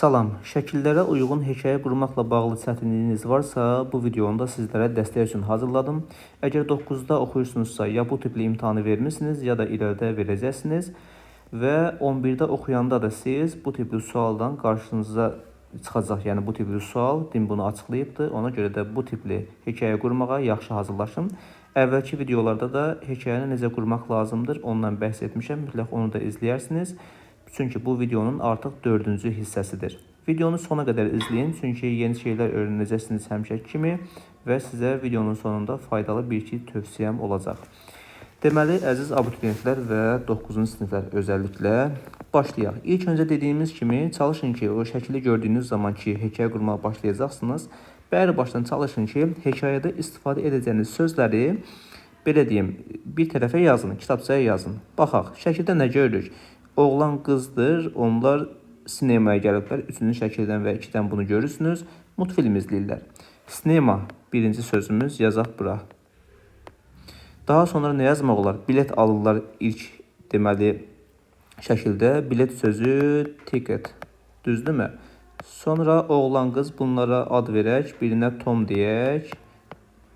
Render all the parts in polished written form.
Salam, şəkillərə uyğun hekayə qurmaqla bağlı çətinliyiniz varsa, bu videonu da sizlərə dəstək üçün hazırladım. Əgər 9-da oxuyursunuzsa, ya bu tipli imtahanı vermişsiniz, ya da irəlidə verəcəksiniz və 11-də oxuyanda da siz bu tipli sualdan qarşınıza çıxacaq. Yəni bu tipli sual, din bunu açıqlayıbdır. Ona görə də bu tipli hekayə qurmağa yaxşı hazırlaşın. Əvvəlki videolarda da hekayəni necə qurmaq lazımdır, ondan bəhs etmişəm. Mütləq onu da izləyərsiniz. Çünki bu videonun artıq 4-cü hissəsidir. Videonu sona qədər izləyin, çünki yeni şeylər öyrənəcəksiniz həmişəki kimi və sizə videonun sonunda faydalı bir-iki tövsiyəm olacaq. Deməli, əziz abituriyentlər və 9-cu siniflər özəlliklə başlayaq. İlk öncə dediyimiz kimi, çalışın ki, o şəkili gördüyünüz zaman ki, hekayə qurmağa başlayacaqsınız, bəri başdan çalışın ki, hekayədə istifadə edəcəyiniz sözləri, belə deyim, bir tərəfə yazın, kitabçaya yazın. Baxaq, şəkildə nə görürük? Oğlan qızdır, onlar sinemaya gəliblər. 3-cü şəkildən və 2-dən bunu görürsünüz. Multfilm izləyirlər. Sinema birinci sözümüz, yazaq bura. Daha sonra nə yazmaq olar? Bilet alırlar ilk deməli şəkildə. Bilet sözü ticket. Düzdürmü? Sonra oğlan qız bunlara ad verək. Birinə Tom deyək.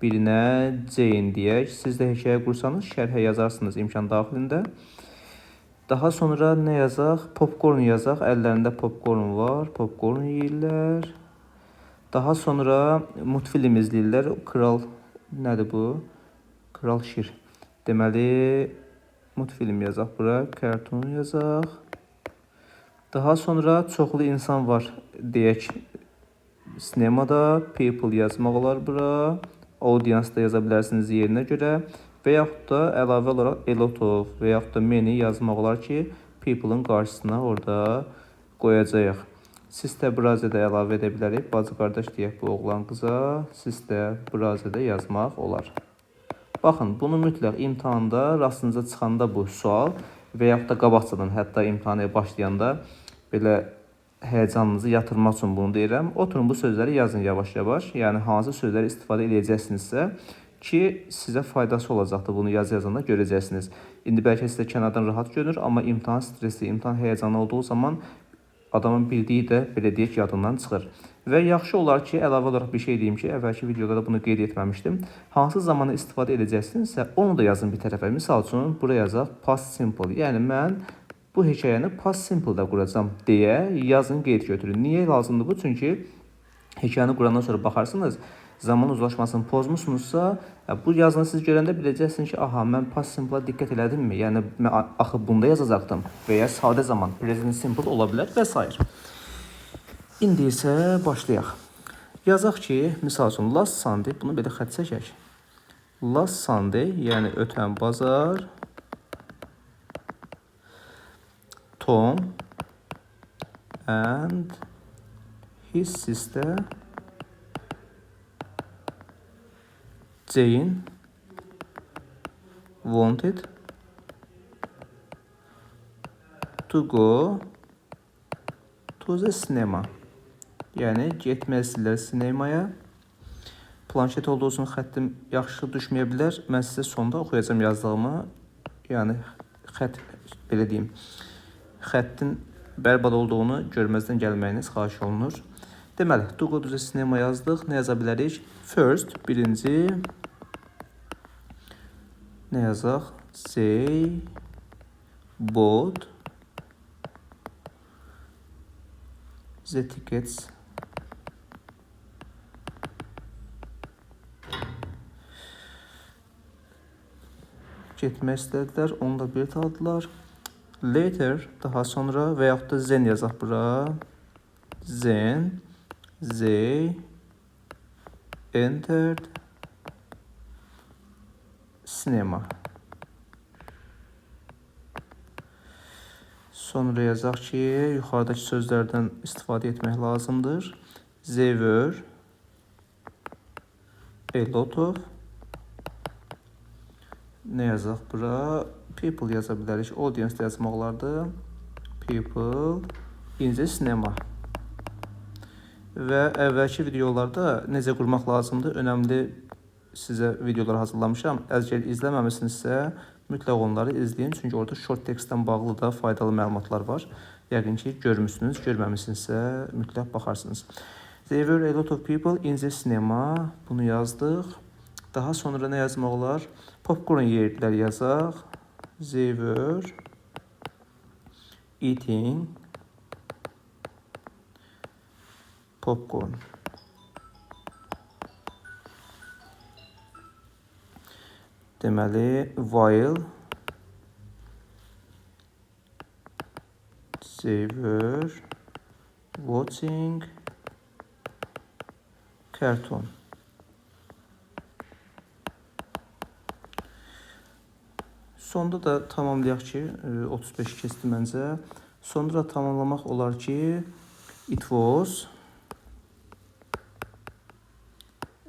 Birinə Jane deyək. Siz də hekayə qursanız şərhə yazarsınız imkan daxilində. Daha sonra nə yazaq? Popcorn yazaq. Əllərində popcorn var. Popcorn yeyirlər. Daha sonra multfilm izləyirlər. Kral nədir bu? Kral Şir. Deməli multfilm yazaq bura. Cartoon yazaq. Daha sonra çoxlu insan var deyək. Sinemada people yazmaq olar bura. Audience da yaza bilərsiniz yerinə görə. Və yaxud da əlavə olaraq a lot of və yaxud da many yazmaq olar ki, people-ın qarşısına orada qoyacağıq. Siz-də Brazədə əlavə edə bilərik. Bacı qardaş deyək bu oğlan qıza. Siz-də Brazədə yazmaq olar. Baxın, bunu mütləq imtahanda rastınıza çıxanda bu sual və yaxud da qabaqcadan, hətta imtahana başlayanda belə həyəcanınızı yatırmaq üçün bunu deyirəm. Oturun bu sözləri yazın yavaş-yavaş. Yəni hansı sözləri istifadə edəcəksinizsə ki, sizə faydası olacaqdır. Bunu yazanda görəcəksiniz. İndi bəlkə sizə kənardan rahat görünür, amma imtahan stresli, imtahan həyəcanı olduğu zaman adamın bildiyi də belə deyək yadından çıxır. Və yaxşı olar ki, əlavə olaraq bir şey deyim ki, əvvəlki videoda da bunu qeyd etməmişdim. Hansı zamanı istifadə edəcəksinizsə, onu da yazın bir tərəfə. Misal üçün, buraya yazaq past simple. Yəni mən bu hekayəni past simple-da quracam deyə yazın, qeyd götürün. Niyə lazımdır bu? Çünki hekayəni qurandan sonra baxarsınız, zaman uzlaşmasını pozmuşsunuzsa, bu yazını siz görəndə biləcəksiniz ki, aha, mən past simple-a diqqət elədimmi? Yəni, mən axı bunda yazacaqdım və ya sadə zaman, present simple ola bilər və s. İndi isə başlayaq. Yazaq ki, misal üçün, last Sunday, bunu belə xət çəkək. Last Sunday, yəni ötən bazar, Tom and his sister Jane wanted to go to the cinema. Yəni, getmək istəyirlər sinemaya. Planşet olduğu üçün xəttim yaxşı düşməyə bilər. Mən sizə sonda oxuyacağım yazdığımı. Yəni, xət, belə deyim, xəttin bərbad olduğunu görməzdən gəlməyiniz xahiş olunur. Deməli, to go to the cinema yazdıq. Nə yaza bilərik? First, birinci. Nə yazaq? Say, bought the tickets. Getmək istədilər, onu da bilet aldılar. Later, daha sonra və yaxud da then yazaq bura. Then they entered cinema. Sonra yazaq ki, yuxarıdakı sözlərdən istifadə etmək lazımdır. They were a lot of. Nə yazaq bura? People yaza bilərik. Audience də yazmaq olardı. People in the cinema. Və əvvəlki videolarda necə qurmaq lazımdır, önəmli sizə videolar hazırlamışam. Əgər izləməmisinizsə, mütləq onları izləyin. Çünki orada short textdən bağlı da faydalı məlumatlar var. Yəqin ki, görmüsünüz, görməmisinizsə mütləq baxarsınız. There were a lot of people in the cinema. Bunu yazdıq. Daha sonra nə yazmaq olar? Popcorn yerdilər yazaq. They were eating popcorn. Deməli, while they were watching cartoon. Sonda da tamamlayaq ki, 35 keçdi məncə. Sonra tamamlamaq olar ki, it was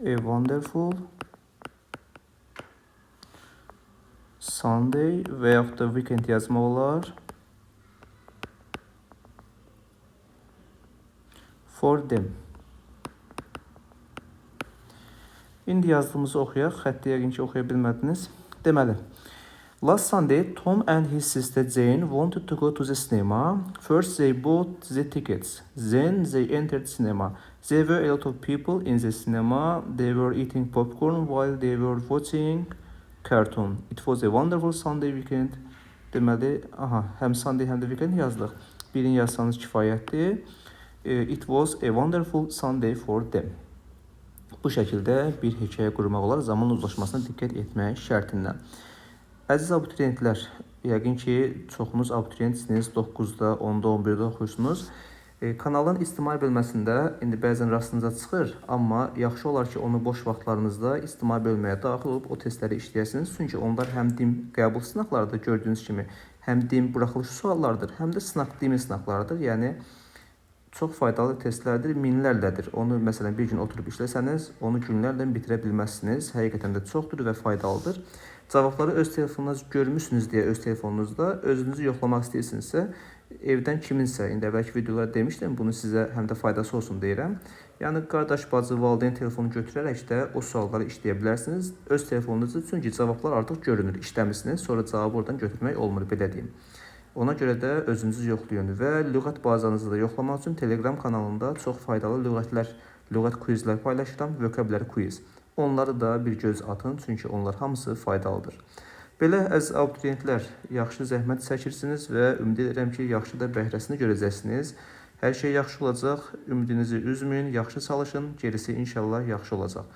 a wonderful Sunday və yaxud da weekend yazmaq olar. For them. İndi yazdığımızı oxuyaq. Xətti yəqin ki, oxuya bilmədiniz. Deməli, last Sunday, Tom and his sister Jane wanted to go to the cinema. First they bought the tickets. Then they entered cinema. There were a lot of people in the cinema. They were eating popcorn while they were watching cartoon. It was a wonderful Sunday weekend. Deməli, həm Sunday həm də weekend yazdıq. Birini yazsanız kifayətdir. It was a wonderful Sunday for them. Bu şəkildə bir hekayə qurmaq olar zaman uzlaşmasına diqqət etmək şərtindən. Əziz abituriyentlər, yəqin ki, çoxunuz abituriyentsiniz, 9-da, 10-da, 11-də oxuyursunuz. Kanalın ictimai bölməsində indi bəzən rastınıza çıxır, amma yaxşı olar ki, onu boş vaxtlarınızda ictimai bölməyə daxil olub o testləri işləyəsiniz. Çünki onlar həm dim qəbul sınaqlarıdır, gördüyünüz kimi, həm dim buraxılış suallardır, həm də dimi sınaqlarıdır. Yəni, çox faydalı testlərdir, minlərlədir. Onu məsələn bir gün oturub işləsəniz, onu günlərlə bitirə bilməzsiniz. Həqiqətən də çoxdur və faydalıdır. Cavabları öz telefonunuz görmüsünüz deyə öz telefonunuzda özünüzü yoxlamaq istəyirsinizsə, evdən kiminsə, indi əvvəlki videolarda demişdim, bunu sizə həm də faydası olsun deyirəm. Yəni, qardaş, bacı, valideyn telefonu götürərək də o sualları işləyə bilərsiniz. Öz telefonunuzu, çünki cavablar artıq görünür, işləmişsiniz, sonra cavabı oradan götürmək olmur, belə deyim. Ona görə də özünüzü yoxlayın və lüğət bazanızı da yoxlamaq üçün Telegram kanalında çox faydalı lüğət quizlər paylaşıram, vocabulary quiz. Onları da bir göz atın, çünki onlar hamısı faydalıdır. Belə, əziz abituriyentlər, yaxşı zəhmət çəkirsiniz və ümid edirəm ki, yaxşı da bəhrəsini görəcəksiniz. Hər şey yaxşı olacaq, ümidinizi üzməyin, yaxşı çalışın, gerisi inşallah yaxşı olacaq.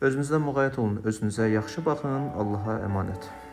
Özünüzdən müğayət olun, özünüzə yaxşı baxın, Allaha əmanət.